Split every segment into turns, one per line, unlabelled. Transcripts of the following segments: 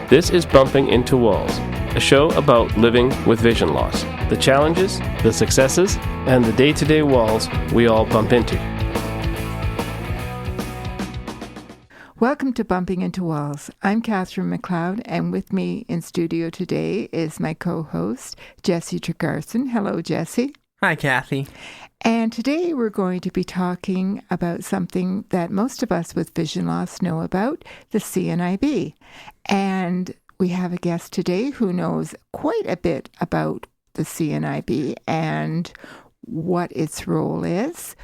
This is Bumping Into Walls, a show about living with vision loss, the challenges, the successes, and the day-to-day walls we all bump into.
Welcome to Bumping Into Walls. I'm Catherine McLeod, and with me in studio today is my co-host, Jessie Tregarson. Hello, Jessie.
Hi, Kathy.
And today we're going to be talking about something that most of us with vision loss know about, the CNIB. And we have a guest today who knows quite a bit about the CNIB and what its role is.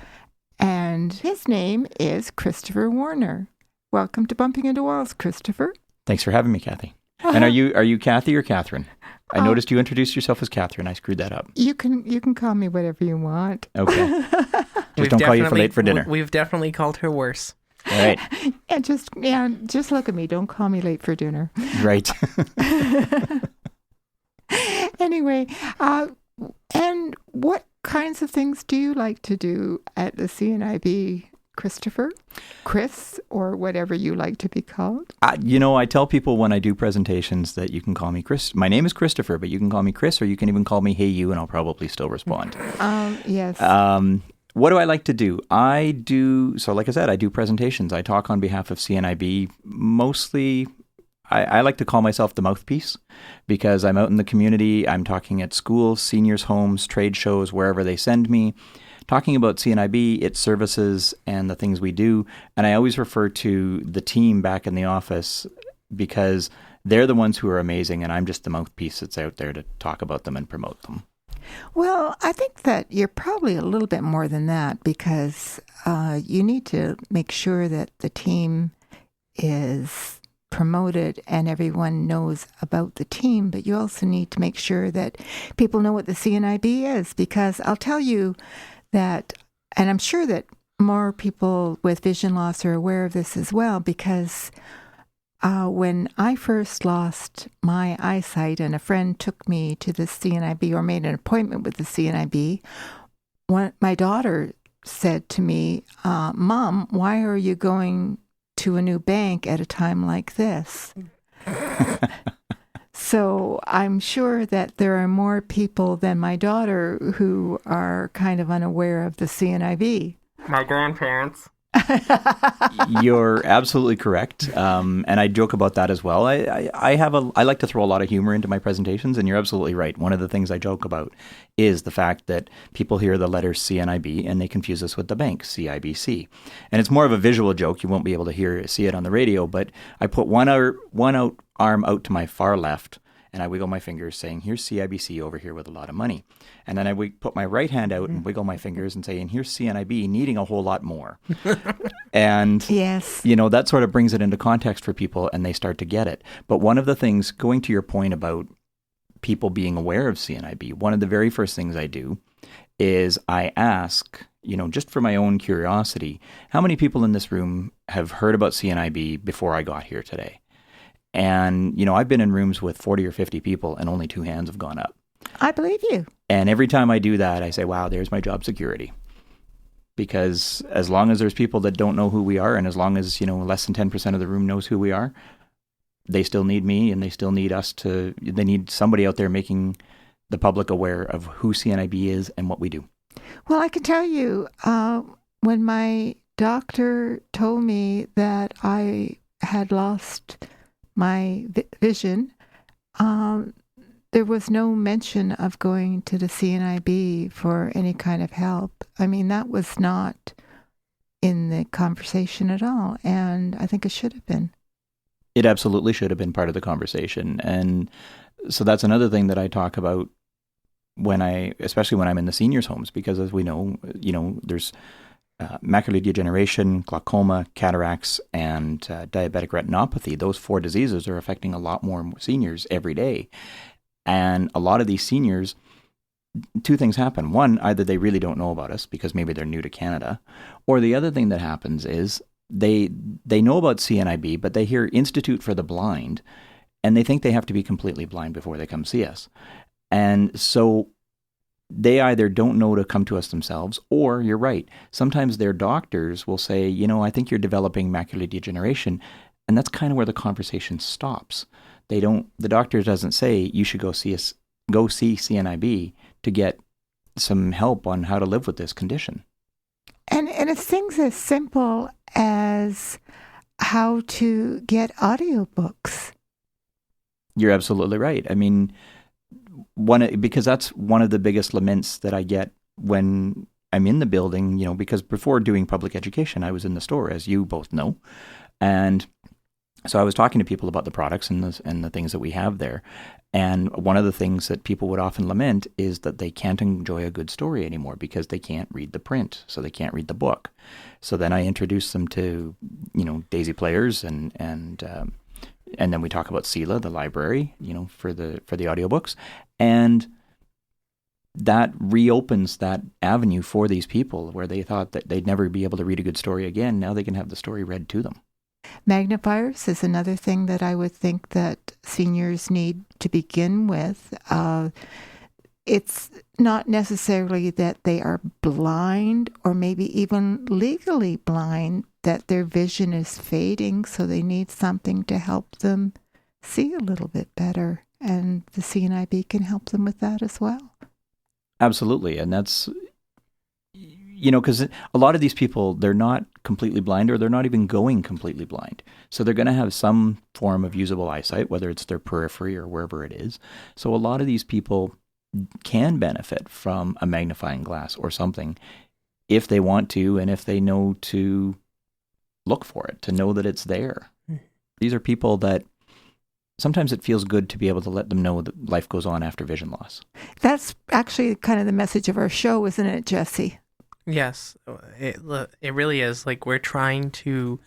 And his name is Christopher Warner. Welcome to Bumping Into Walls, Christopher.
Thanks for having me, Kathy. And are you Kathy or Catherine? I noticed you introduced yourself as Catherine. I screwed that up.
You can call me whatever you want.
Okay. Just don't call you for late for dinner.
We've definitely called her worse.
All right.
And just look at me. Don't call me late for dinner.
Right.
Anyway, and what kinds of things do you like to do at the CNIB, Christopher? Chris, or whatever you like to be called?
I tell people when I do presentations that you can call me Chris. My name is Christopher, but you can call me Chris, or you can even call me Hey You, and I'll probably still respond.
Yes.
What do I like to do? Like I said, I do presentations. I talk on behalf of CNIB. Mostly, I like to call myself the mouthpiece because I'm out in the community. I'm talking at schools, seniors' homes, trade shows, wherever they send me, talking about CNIB, its services, and the things we do. And I always refer to the team back in the office because they're the ones who are amazing, and I'm just the mouthpiece that's out there to talk about them and promote them.
Well, I think that you're probably a little bit more than that because you need to make sure that the team is promoted and everyone knows about the team, but you also need to make sure that people know what the CNIB is, because I'll tell you that, and I'm sure that more people with vision loss are aware of this as well, because when I first lost my eyesight and a friend took me to the CNIB or made an appointment with the CNIB, my daughter said to me, Mom, why are you going to a new bank at a time like this? So I'm sure that there are more people than my daughter who are kind of unaware of the CNIB.
My grandparents.
You're absolutely correct, and I joke about that as well. I like to throw a lot of humor into my presentations, and you're absolutely right. One of the things I joke about is the fact that people hear the letter CNIB and they confuse us with the bank, CIBC. And it's more of a visual joke. You won't be able to see it on the radio, but I put one arm out to my far left, and I wiggle my fingers saying, here's CIBC over here with a lot of money. And then I put my right hand out and wiggle my fingers and say, and here's CNIB needing a whole lot more. And,
yes,
that sort of brings it into context for people and they start to get it. But one of the things, going to your point about people being aware of CNIB, one of the very first things I do is I ask, just for my own curiosity, how many people in this room have heard about CNIB before I got here today? And, I've been in rooms with 40 or 50 people and only 2 hands have gone up.
I believe you.
And every time I do that, I say, wow, there's my job security. Because as long as there's people that don't know who we are, and as long as, less than 10% of the room knows who we are, they still need me and they still need they need somebody out there making the public aware of who CNIB is and what we do.
Well, I can tell you, when my doctor told me that I had lost my vision, there was no mention of going to the CNIB for any kind of help. I mean, that was not in the conversation at all, and I think it should have been.
It absolutely should have been part of the conversation, and so that's another thing that I talk about especially when I'm in the seniors' homes, because as we know, there's macular degeneration, glaucoma, cataracts, and diabetic retinopathy. Those 4 diseases are affecting a lot more seniors every day. And a lot of these seniors, 2 things happen. One, either they really don't know about us because maybe they're new to Canada, or the other thing that happens is they know about CNIB, but they hear Institute for the Blind, and they think they have to be completely blind before they come see us. And so they either don't know to come to us themselves, or you're right, sometimes their doctors will say, I think you're developing macular degeneration. And that's kind of where the conversation stops. The doctor doesn't say you should go see CNIB to get some help on how to live with this condition.
And it's things as simple as how to get audiobooks.
You're absolutely right. I mean, because that's one of the biggest laments that I get when I'm in the building, because before doing public education, I was in the store, as you both know. And so I was talking to people about the products and the things that we have there. And one of the things that people would often lament is that they can't enjoy a good story anymore because they can't read the print, so they can't read the book. So then I introduce them to, Daisy Players and then we talk about CELA, the library, for the audiobooks. And that reopens that avenue for these people where they thought that they'd never be able to read a good story again. Now they can have the story read to them.
Magnifiers is another thing that I would think that seniors need to begin with. It's not necessarily that they are blind or maybe even legally blind, that their vision is fading, so they need something to help them see a little bit better. And the CNIB can help them with that as well.
Absolutely. And that's, because a lot of these people, they're not completely blind, or they're not even going completely blind. So they're going to have some form of usable eyesight, whether it's their periphery or wherever it is. So a lot of these people can benefit from a magnifying glass or something if they want to, and if they know to look for it, to know that it's there. These are people that sometimes it feels good to be able to let them know that life goes on after vision loss. That's
actually kind of the message of our show, isn't it, Jesse?
Yes, it really is. Like, we're trying to,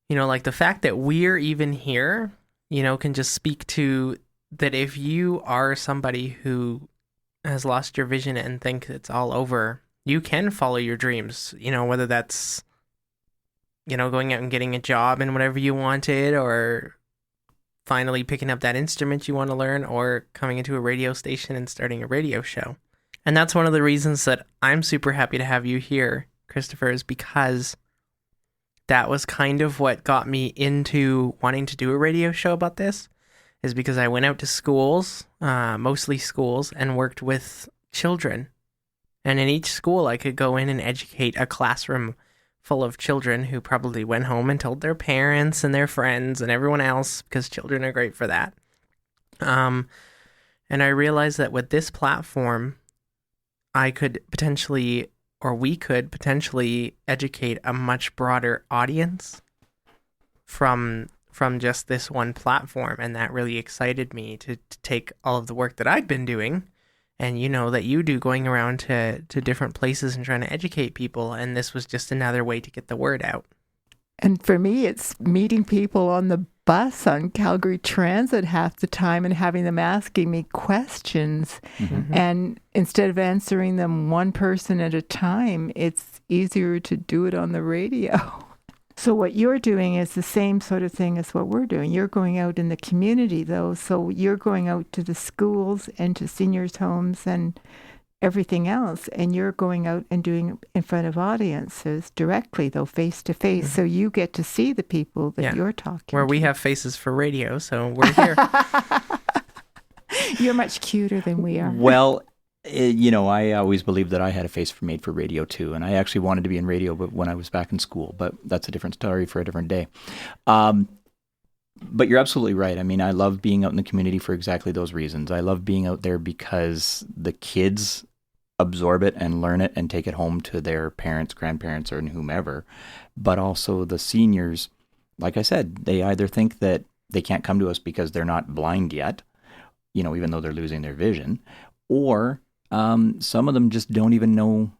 like the fact that we're even here, can just speak to that. If you are somebody who has lost your vision and think it's all over, you can follow your dreams, whether that's, going out and getting a job in whatever you wanted, or finally picking up that instrument you want to learn, or coming into a radio station and starting a radio show. And that's one of the reasons that I'm super happy to have you here, Christopher, is because that was kind of what got me into wanting to do a radio show about this, is because I went out to schools, mostly schools, and worked with children. And in each school, I could go in and educate a classroom full of children who probably went home and told their parents and their friends and everyone else, because children are great for that. And I realized that with this platform, we could potentially educate a much broader audience from just this one platform. And that really excited me to take all of the work that I'd been doing, and that you do, going around to different places and trying to educate people. And this was just another way to get the word out.
And for me, it's meeting people on the bus on Calgary Transit half the time and having them asking me questions. Mm-hmm. And instead of answering them one person at a time, it's easier to do it on the radio. So what you're doing is the same sort of thing as what we're doing. You're going out in the community, though. So you're going out to the schools and to seniors' homes and everything else, and you're going out and doing it in front of audiences directly, though, face to face. So you get to see the people that you're talking to.
Where we have faces for radio, so we're here.
You're much cuter than we are.
Well, I always believed that I had a face made for radio too, and I actually wanted to be in radio, but when I was back in school. But that's a different story for a different day. But you're absolutely right. I mean, I love being out in the community for exactly those reasons. I love being out there because the kids absorb it and learn it and take it home to their parents, grandparents, or whomever. But also the seniors, like I said, they either think that they can't come to us because they're not blind yet, even though they're losing their vision, or some of them just don't even know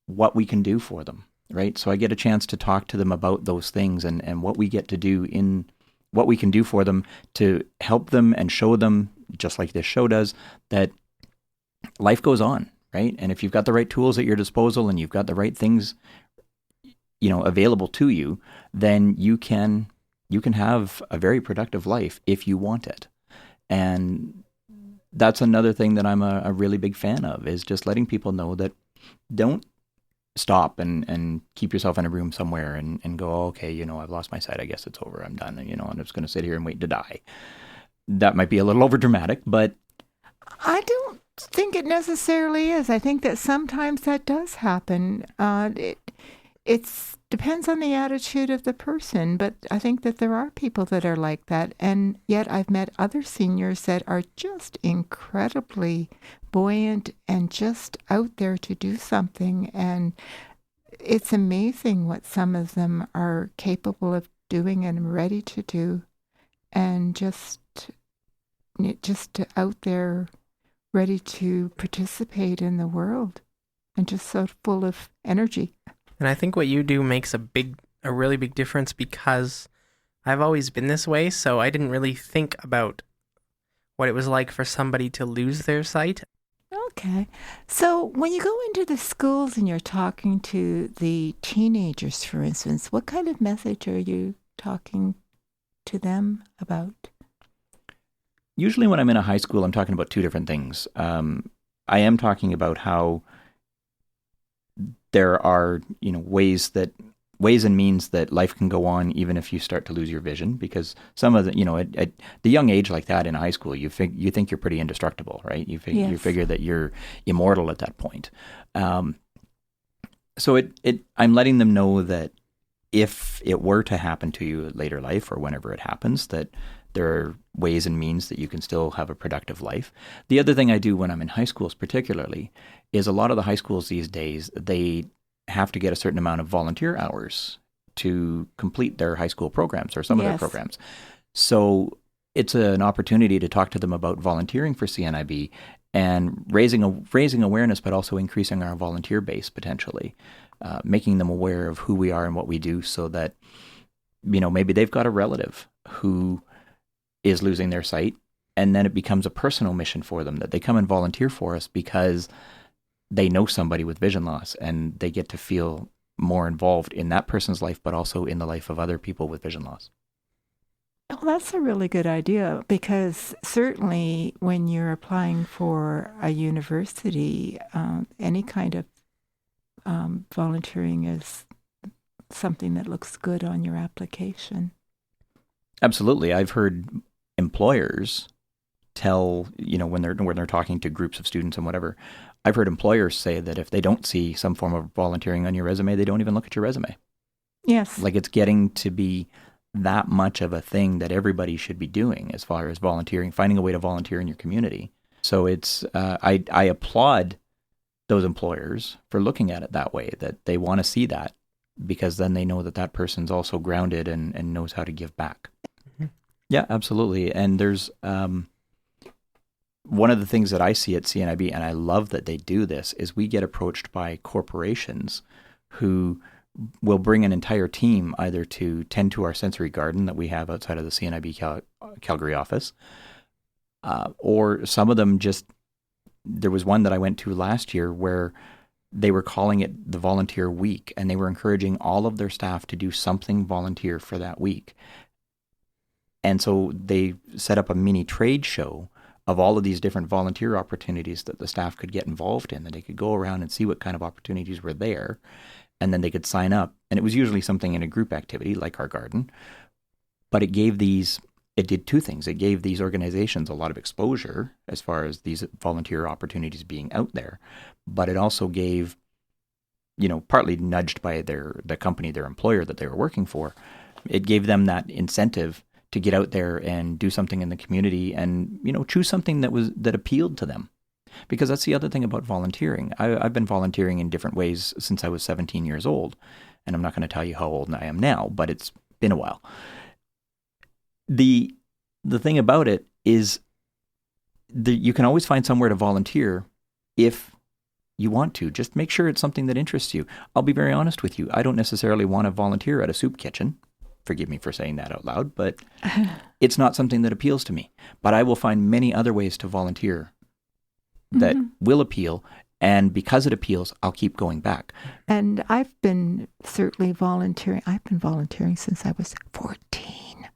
what we can do for them, right? So I get a chance to talk to them about those things and what we get to do what we can do for them to help them and show them, just like this show does, that life goes on, right? And if you've got the right tools at your disposal and you've got the right things, available to you, then you can have a very productive life if you want it. And that's another thing that I'm a really big fan of, is just letting people know that don't stop and keep yourself in a room somewhere and go, oh, okay, you know, I've lost my sight. I guess it's over. I'm done. And, you know, I'm just going to sit here and wait to die. That might be a little over dramatic, but
I don't think it necessarily is. I think that sometimes that does happen. It depends on the attitude of the person, but I think that there are people that are like that. And yet I've met other seniors that are just incredibly buoyant and just out there to do something. And it's amazing what some of them are capable of doing and ready to do, and just out there ready to participate in the world and just so full of energy.
And I think what you do makes a really big difference, because I've always been this way, so I didn't really think about what it was like for somebody to lose their sight.
Okay. So when you go into the schools and you're talking to the teenagers, for instance, what kind of message are you talking to them about?
usually when I'm in a high school, I'm talking about two different things. I am talking about how there are, ways and means that life can go on even if you start to lose your vision, because some of the, at the young age like that in high school, you think you're pretty indestructible, right? You figure that you're immortal at that point. So I'm letting them know that if it were to happen to you in later life or whenever it happens, that there are ways and means that you can still have a productive life. The other thing I do when I'm in high schools particularly is a lot of the high schools these days, they have to get a certain amount of volunteer hours to complete their high school programs or some of their programs. So it's an opportunity to talk to them about volunteering for CNIB and raising awareness, but also increasing our volunteer base potentially, making them aware of who we are and what we do, so that maybe they've got a relative who is losing their sight, and then it becomes a personal mission for them that they come and volunteer for us because they know somebody with vision loss, and they get to feel more involved in that person's life, but also in the life of other people with vision loss.
Well, that's a really good idea, because certainly when you're applying for a university, any kind of volunteering is something that looks good on your application. Absolutely.
I've heard employers tell, when they're talking to groups of students and whatever, I've heard employers say that if they don't see some form of volunteering on your resume, they don't even look at your resume.
Yes.
Like, it's getting to be that much of a thing that everybody should be doing as far as volunteering, finding a way to volunteer in your community. So it's, I applaud those employers for looking at it that way, that they want to see that, because then they know that that person's also grounded and knows how to give back. Mm-hmm. Yeah, absolutely. And there's one of the things that I see at CNIB, and I love that they do this, is we get approached by corporations who will bring an entire team either to tend to our sensory garden that we have outside of the CNIB Calgary office, or some of them just, there was one that I went to last year where they were calling it the volunteer week, and they were encouraging all of their staff to do something volunteer for that week. And so they set up a mini trade show of all of these different volunteer opportunities that the staff could get involved in, that they could go around and see what kind of opportunities were there, and then they could sign up. And it was usually something in a group activity like our garden, but it did two things. It gave these organizations a lot of exposure as far as these volunteer opportunities being out there, but it also gave, partly nudged by the company, their employer that they were working for, it gave them that incentive to get out there and do something in the community and, choose something that appealed to them. Because that's the other thing about volunteering. I've been volunteering in different ways since I was 17 years old, and I'm not going to tell you how old I am now, but it's been a while. The thing about it is you can always find somewhere to volunteer if you want to. Just make sure it's something that interests you. I'll be very honest with you. I don't necessarily want to volunteer at a soup kitchen. Forgive me for saying that out loud, but it's not something that appeals to me. But I will find many other ways to volunteer that will appeal, and because it appeals, I'll keep going back.
And I've been certainly volunteering. I've been volunteering since I was 14.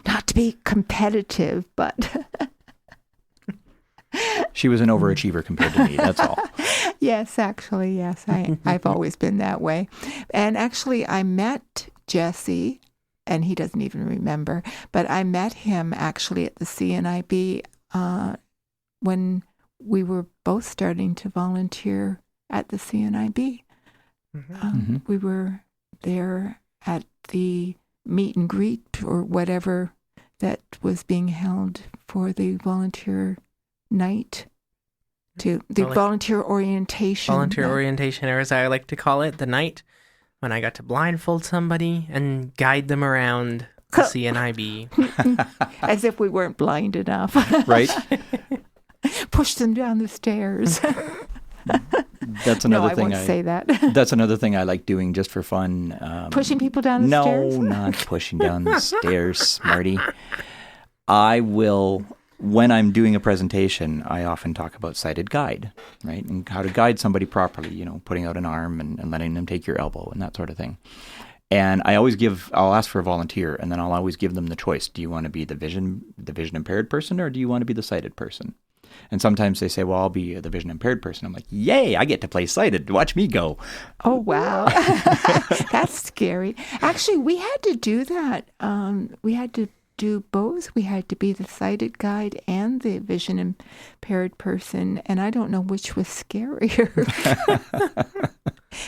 Not to be competitive, but
She was an overachiever compared to me, that's all.
Yes, actually, yes. I've always been that way. And actually, I met Jesse, and he doesn't even remember, but I met him actually at the CNIB when we were both starting to volunteer at the CNIB. We were there at the meet and greet or whatever that was being held for the volunteer night, to the volunteer orientation.
Volunteer orientation, or as I like to call it, the night when I got to blindfold somebody and guide them around the CNIB.
As if we weren't blind enough.
Right?
Push them down the stairs.
That's another thing.
I won't say that.
That's another thing I like doing just for fun.
Pushing people down the stairs?
No, not pushing down the stairs, smarty. I will, when I'm doing a presentation, I often talk about sighted guide, right? And how to guide somebody properly, putting out an arm and letting them take your elbow and that sort of thing. And I'll ask for a volunteer, and then I'll always give them the choice. Do you want to be the vision impaired person, or do you want to be the sighted person? And sometimes they say, well, I'll be the vision impaired person. I'm like, yay, I get to play sighted. Watch me go.
Oh, wow. That's scary. Actually, we had to do that. We had to do both. We had to be the sighted guide and the vision impaired person. And I don't know which was scarier.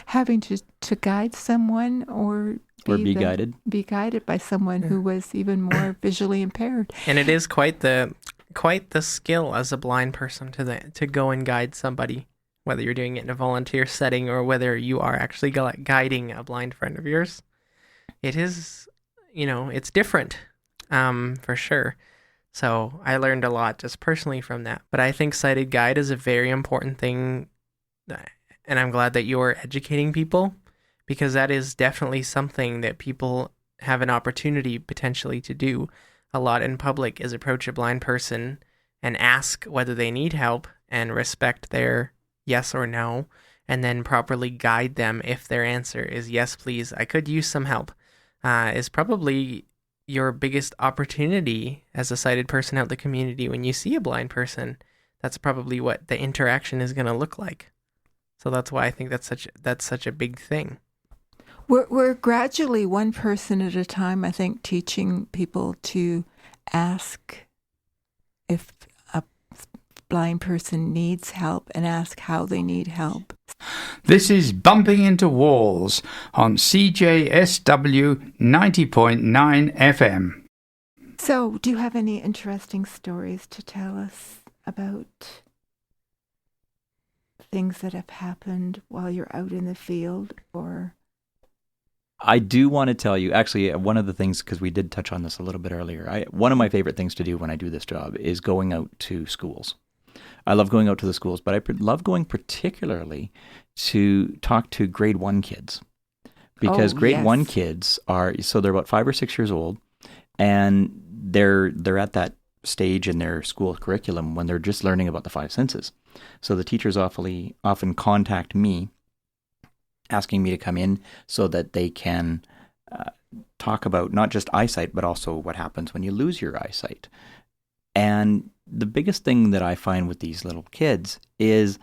Having to guide someone or be
guided.
Be guided by someone who was even more visually impaired.
And it is quite the skill as a blind person to go and guide somebody, whether you're doing it in a volunteer setting or whether you are actually guiding a blind friend of yours. It is, it's different, for sure. So I learned a lot just personally from that. But I think sighted guide is a very important thing, and I'm glad that you're educating people, because that is definitely something that people have an opportunity potentially to do a lot in public, is approach a blind person and ask whether they need help and respect their yes or no, and then properly guide them if their answer is yes, please, I could use some help, is probably your biggest opportunity as a sighted person out in the community. When you see a blind person, that's probably what the interaction is going to look like. So that's why I think that's such a big thing.
We're gradually, one person at a time, I think, teaching people to ask if a blind person needs help and ask how they need help.
This is Bumping Into Walls on CJSW 90.9 FM.
So, do you have any interesting stories to tell us about things that have happened while you're out in the field, or...
I do want to tell you, actually, one of the things, because we did touch on this a little bit earlier, one of my favorite things to do when I do this job is going out to schools. I love going out to the schools, but I love going particularly to talk to grade 1 kids. Because grade 1 kids they're about 5 or 6 years old, and they're at that stage in their school curriculum when they're just learning about the 5 senses. So the teachers often contact me, asking me to come in so that they can talk about not just eyesight, but also what happens when you lose your eyesight. And the biggest thing that I find with these little kids is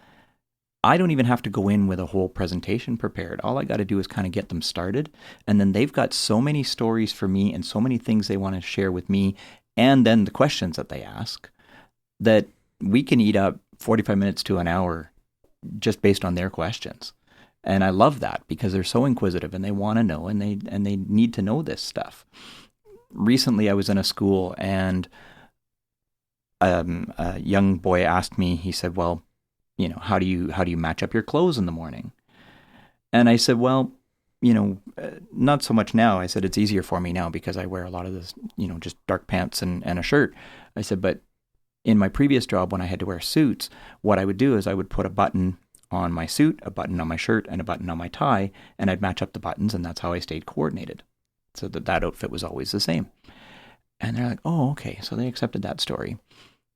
I don't even have to go in with a whole presentation prepared. All I got to do is kind of get them started. And then they've got so many stories for me and so many things they want to share with me, and then the questions that they ask, that we can eat up 45 minutes to an hour just based on their questions. And I love that because they're so inquisitive and they want to know, and they need to know this stuff. Recently, I was in a school, and a young boy asked me, he said, well, how do you match up your clothes in the morning? And I said, well, not so much now. I said, it's easier for me now because I wear a lot of this, just dark pants and a shirt. I said, but in my previous job, when I had to wear suits, what I would do is I would put a button on my suit, a button on my shirt, and a button on my tie, and I'd match up the buttons, and that's how I stayed coordinated. So that outfit was always the same. And they're like, oh, okay. So they accepted that story.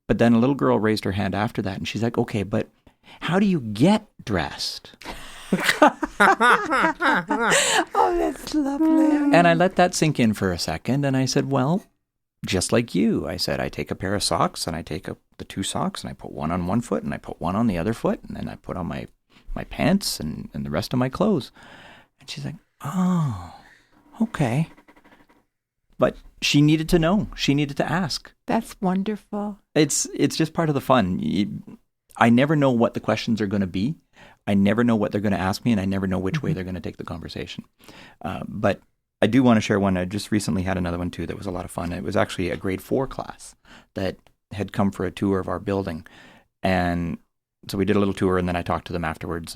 But then a little girl raised her hand after that, and she's like, okay, but how do you get dressed?
Oh, that's lovely.
And I let that sink in for a second, and I said, well, just like you. I said, I take a pair of socks and I take the two socks and I put one on one foot and I put one on the other foot and then I put on my pants and the rest of my clothes. And she's like, oh, okay. But she needed to know. She needed to ask.
That's wonderful.
It's just part of the fun. I never know what the questions are going to be. I never know what they're going to ask me, and I never know which way they're going to take the conversation. But I do want to share one. I just recently had another one too that was a lot of fun. It was actually a grade 4 class that had come for a tour of our building. And so we did a little tour, and then I talked to them afterwards.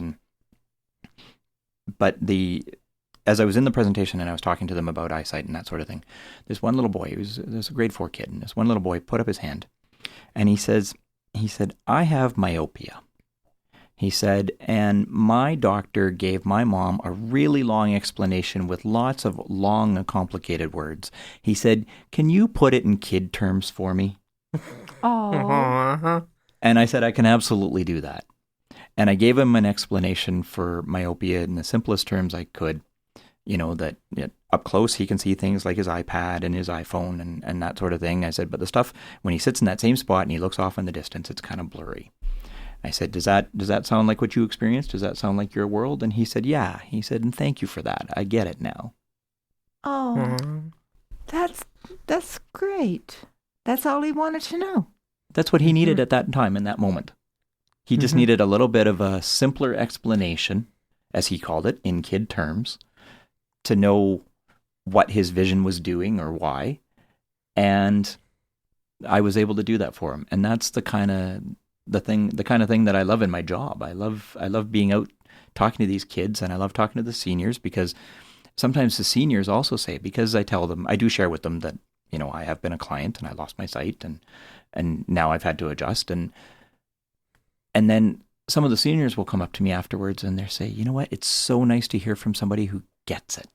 But as I was in the presentation and I was talking to them about eyesight and that sort of thing, this one little boy, there's a grade 4 kid, and this one little boy put up his hand, and he said, I have myopia. He said, and my doctor gave my mom a really long explanation with lots of long and complicated words. He said, can you put it in kid terms for me?
Oh.
And I said, I can absolutely do that. And I gave him an explanation for myopia in the simplest terms I could. That up close he can see things like his iPad and his iPhone and that sort of thing. I said, but the stuff, when he sits in that same spot and he looks off in the distance, it's kind of blurry. I said, does that sound like what you experienced? Does that sound like your world? And he said, yeah. He said, and thank you for that. I get it now.
Oh, that's great. That's all he wanted to know.
That's what he needed at that time, in that moment. He just needed a little bit of a simpler explanation, as he called it, in kid terms, to know what his vision was doing or why. And I was able to do that for him. And that's the kind of thing that I love in my job. I love being out talking to these kids, and I love talking to the seniors, because sometimes the seniors also say, because I tell them, I do share with them that, I have been a client and I lost my sight and now I've had to adjust. And then some of the seniors will come up to me afterwards and they'll say, you know what? It's so nice to hear from somebody who gets it.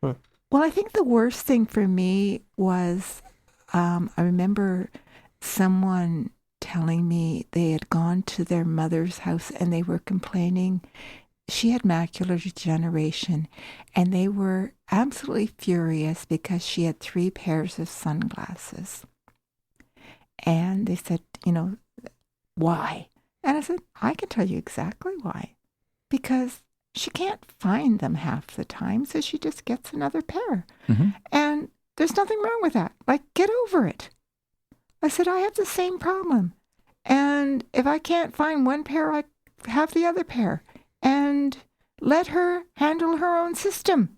Well, I think the worst thing for me was, I remember someone telling me they had gone to their mother's house and they were complaining. She had macular degeneration, and they were absolutely furious because she had 3 pairs of sunglasses. And they said, why? And I said, I can tell you exactly why. Because she can't find them half the time, so she just gets another pair. Mm-hmm. And there's nothing wrong with that. Like, get over it. I said, I have the same problem. And if I can't find one pair, I have the other pair. And let her handle her own system.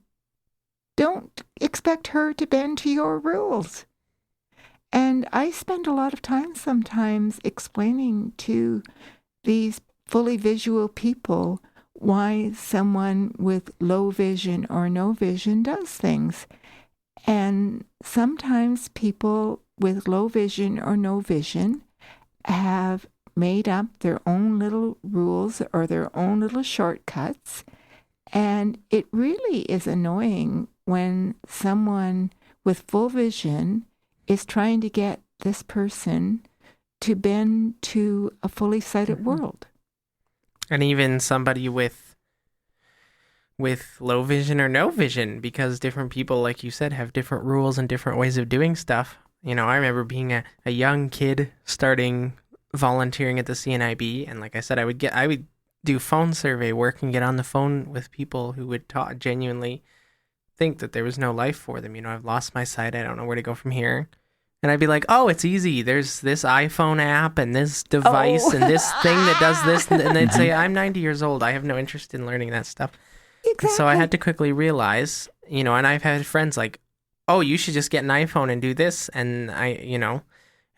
Don't expect her to bend to your rules. And I spend a lot of time sometimes explaining to these fully visual people why someone with low vision or no vision does things. And sometimes people with low vision or no vision have made up their own little rules or their own little shortcuts. And it really is annoying when someone with full vision is trying to get this person to bend to a fully sighted world.
And even somebody with low vision or no vision, because different people, like you said, have different rules and different ways of doing stuff. I remember being a young kid starting volunteering at the CNIB, and like I said, I would do phone survey work and get on the phone with people who would genuinely think that there was no life for them. I've lost my sight, I don't know where to go from here. And I'd be like, oh, it's easy. There's this iPhone app and this device and this thing that does this. And they'd say, I'm 90 years old. I have no interest in learning that stuff.
Exactly.
So I had to quickly realize, and I've had friends like, oh, you should just get an iPhone and do this. And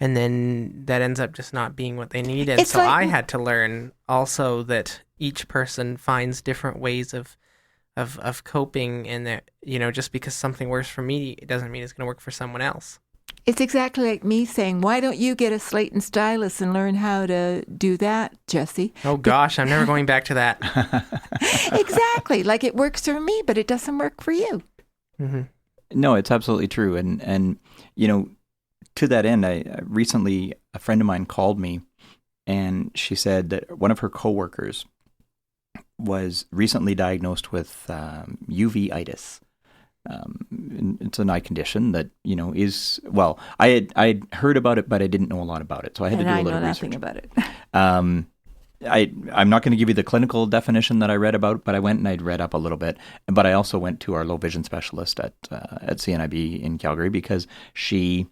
and then that ends up just not being what they need. And so I had to learn also that each person finds different ways of coping, and that, just because something works for me, it doesn't mean it's going to work for someone else.
It's exactly like me saying, why don't you get a slate and stylus and learn how to do that, Jesse?
Oh, gosh, I'm never going back to that.
Exactly. Like, it works for me, but it doesn't work for you.
Mm-hmm. No, it's absolutely true. And to that end, I recently, a friend of mine called me, and she said that one of her coworkers was recently diagnosed with uveitis. It's an eye condition that, is, well, I had heard about it, but I didn't know a lot about it. So I had to do a little research.
I know nothing about it.
I'm not going to give you the clinical definition that I read about, but I went and I'd read up a little bit. But I also went to our low vision specialist at CNIB in Calgary because she's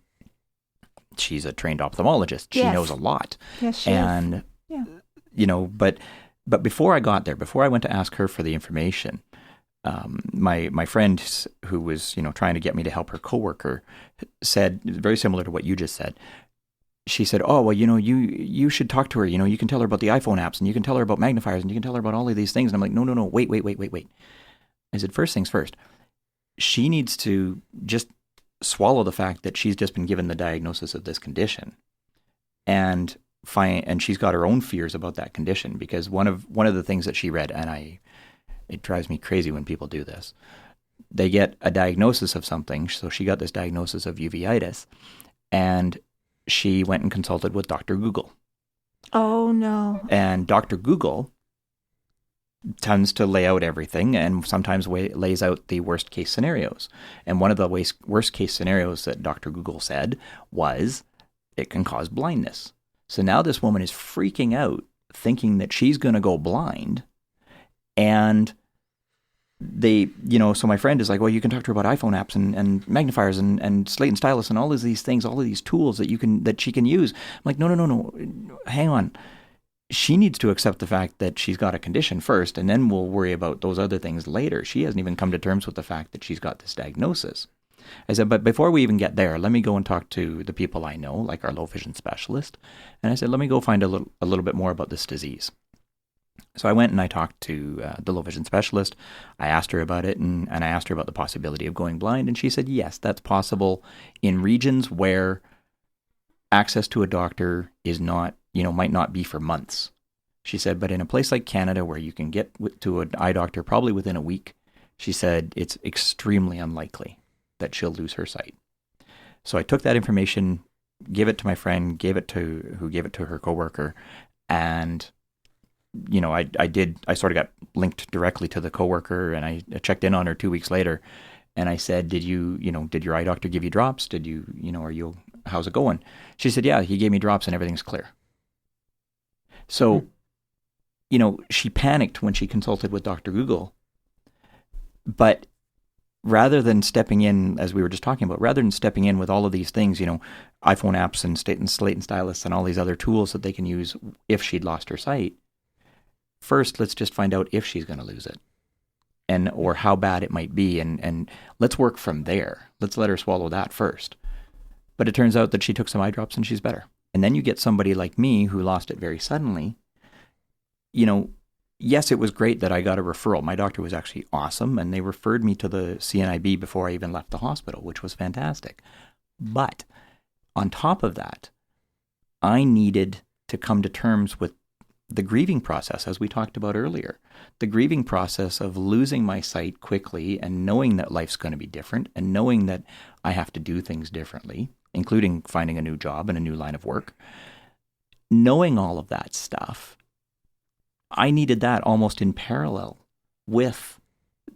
a trained ophthalmologist. She knows a lot.
Yes, she is. Yeah.
But before I got there, before I went to ask her for the information, my friend who was, trying to get me to help her coworker said, very similar to what you just said. She said, "Oh, well, you should talk to her. You can tell her about the iPhone apps, and you can tell her about magnifiers, and you can tell her about all of these things." And I'm like, no, wait. I said, first things first. She needs to just swallow the fact that she's just been given the diagnosis of this condition, and she's got her own fears about that condition, because one of the things that she read, and it drives me crazy when people do this. They get a diagnosis of something, so she got this diagnosis of uveitis, and she went and consulted with Dr. Google.
Oh, no.
And Dr. Google tends to lay out everything and sometimes lays out the worst case scenarios. And one of the worst case scenarios that Dr. Google said was it can cause blindness. So now this woman is freaking out, thinking that she's going to go blind. And so my friend is like, well, you can talk to her about iPhone apps and magnifiers and slate and stylus and all of these things, all of these tools that she can use. I'm like, no, hang on. She needs to accept the fact that she's got a condition first, and then we'll worry about those other things later. She hasn't even come to terms with the fact that she's got this diagnosis. I said, but before we even get there, let me go and talk to the people I know, like our low vision specialist. And I said, let me go find a little bit more about this disease. So I went and I talked to the low vision specialist. I asked her about it, and I asked her about the possibility of going blind. And she said, yes, that's possible in regions where access to a doctor is not, might not be for months. She said, but in a place like Canada where you can get to an eye doctor probably within a week, she said it's extremely unlikely that she'll lose her sight. So I took that information, gave it to my friend, gave it to her coworker, and I sort of got linked directly to the coworker, and I checked in on her 2 weeks later, and I said, did your eye doctor give you drops? How's it going? She said, yeah, he gave me drops and everything's clear. So, she panicked when she consulted with Dr. Google, but rather than stepping in, as we were just talking about, rather than stepping in with all of these things, iPhone apps and slate and stylus and all these other tools that they can use if she'd lost her sight, first, let's just find out if she's going to lose it, or how bad it might be, and let's work from there. Let's let her swallow that first. But it turns out that she took some eye drops and she's better. And then you get somebody like me who lost it very suddenly. Yes, it was great that I got a referral. My doctor was actually awesome, and they referred me to the CNIB before I even left the hospital, which was fantastic. But on top of that, I needed to come to terms with the grieving process, as we talked about earlier. The grieving process of losing my sight quickly and knowing that life's going to be different and knowing that I have to do things differently, including finding a new job and a new line of work. Knowing all of that stuff, I needed that almost in parallel with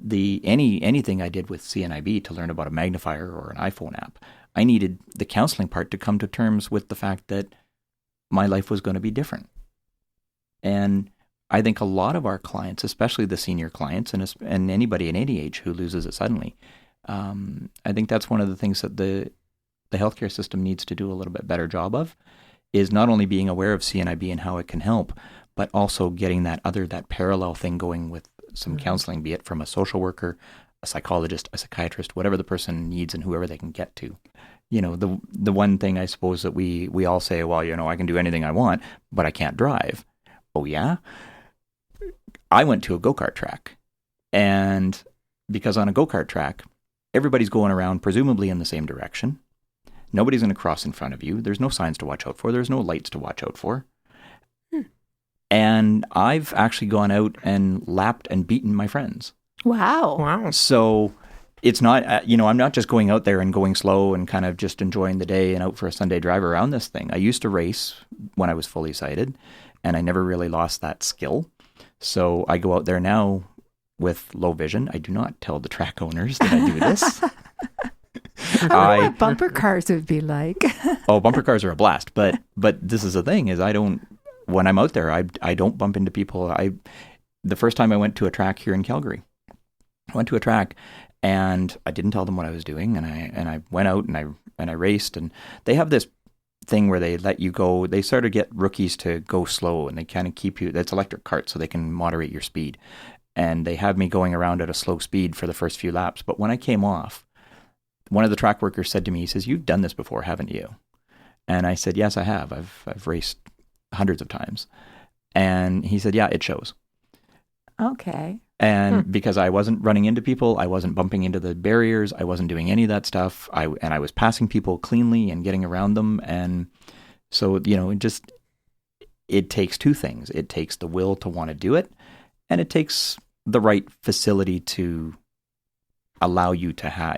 anything I did with CNIB to learn about a magnifier or an iPhone app. I needed the counseling part to come to terms with the fact that my life was going to be different. And I think a lot of our clients, especially the senior clients and anybody in any age who loses it suddenly, I think that's one of the things that the healthcare system needs to do a little bit better job of, is not only being aware of CNIB and how it can help, but also getting that parallel thing going with some counseling, be it from a social worker, a psychologist, a psychiatrist, whatever the person needs and whoever they can get to. The one thing I suppose that we all say, well, I can do anything I want, but I can't drive. Oh, yeah? I went to a go-kart track, and because on a go-kart track, everybody's going around presumably in the same direction. Nobody's going to cross in front of you. There's no signs to watch out for. There's no lights to watch out for. And I've actually gone out and lapped and beaten my friends.
Wow.
So it's not, I'm not just going out there and going slow and kind of just enjoying the day and out for a Sunday drive around this thing. I used to race when I was fully sighted, and I never really lost that skill. So I go out there now with low vision. I do not tell the track owners that I do this.
I wonder what bumper cars would be like.
Oh, bumper cars are a blast. But this is the thing, is when I'm out there, I don't bump into people. The first time I went to a track here in Calgary, I went to a track and I didn't tell them what I was doing, and I went out and I raced, and they have this thing where they let you go. They sort of get rookies to go slow, and they kind of keep you. That's electric cart, so they can moderate your speed. And they had me going around at a slow speed for the first few laps. But when I came off, one of the track workers said to me, he says, "You've done this before, haven't you?" And I said, "Yes, I have. I've raced hundreds of times." And he said, "Yeah, it shows."
Okay.
And because I wasn't running into people, I wasn't bumping into the barriers, I wasn't doing any of that stuff. I was passing people cleanly and getting around them. And so, it takes two things. It takes the will to want to do it, and it takes the right facility to allow you to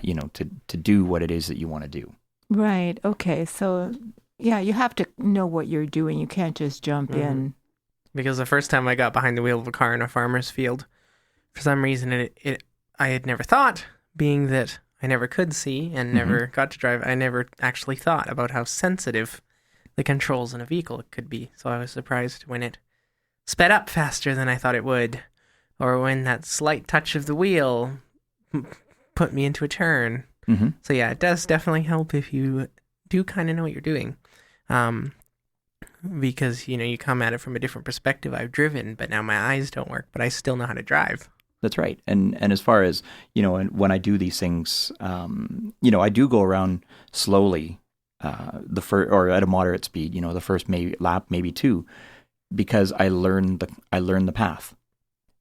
to do what it is that you want to do.
Right. Okay. So, yeah, you have to know what you're doing. You can't just jump in.
Because the first time I got behind the wheel of a car in a farmer's field, for some reason, I had never thought, being that I never could see and never got to drive, I never actually thought about how sensitive the controls in a vehicle could be. So I was surprised when it sped up faster than I thought it would, or when that slight touch of the wheel put me into a turn.
Mm-hmm.
So yeah, it does definitely help if you do kind of know what you're doing. Because, you come at it from a different perspective. I've driven, but now my eyes don't work, but I still know how to drive.
That's right. And as far as, and when I do these things, I do go around slowly, or at a moderate speed, the first lap, maybe two, because I learn the path.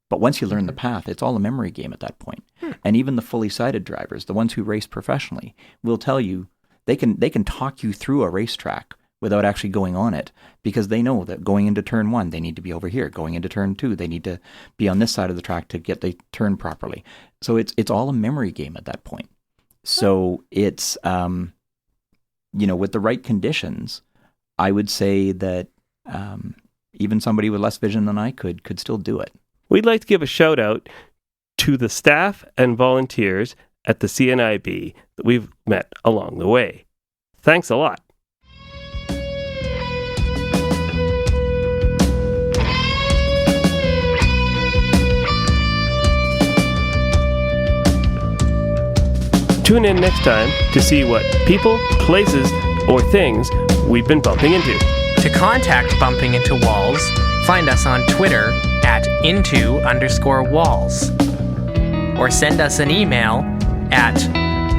But once you learn the path, it's all a memory game at that point. And even the fully sighted drivers, the ones who race professionally, will tell you, they can talk you through a racetrack without actually going on it, because they know that going into turn 1, they need to be over here. Going into turn 2, they need to be on this side of the track to get the turn properly. So it's all a memory game at that point. So it's, with the right conditions, I would say that even somebody with less vision than I could still do it.
We'd like to give a shout out to the staff and volunteers at the CNIB that we've met along the way. Thanks a lot. Tune in next time to see what people, places, or things we've been bumping into.
To contact Bumping Into Walls, find us on Twitter at into_walls. Or send us an email at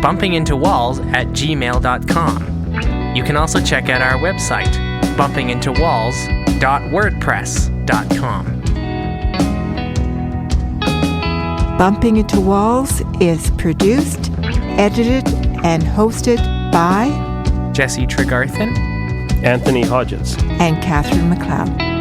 bumpingintowalls@gmail.com. You can also check out our website, bumpingintowalls.wordpress.com.
Bumping Into Walls is produced, edited, and hosted by
Jesse Tregarthen,
Anthony Hodges,
and Catherine McLeod.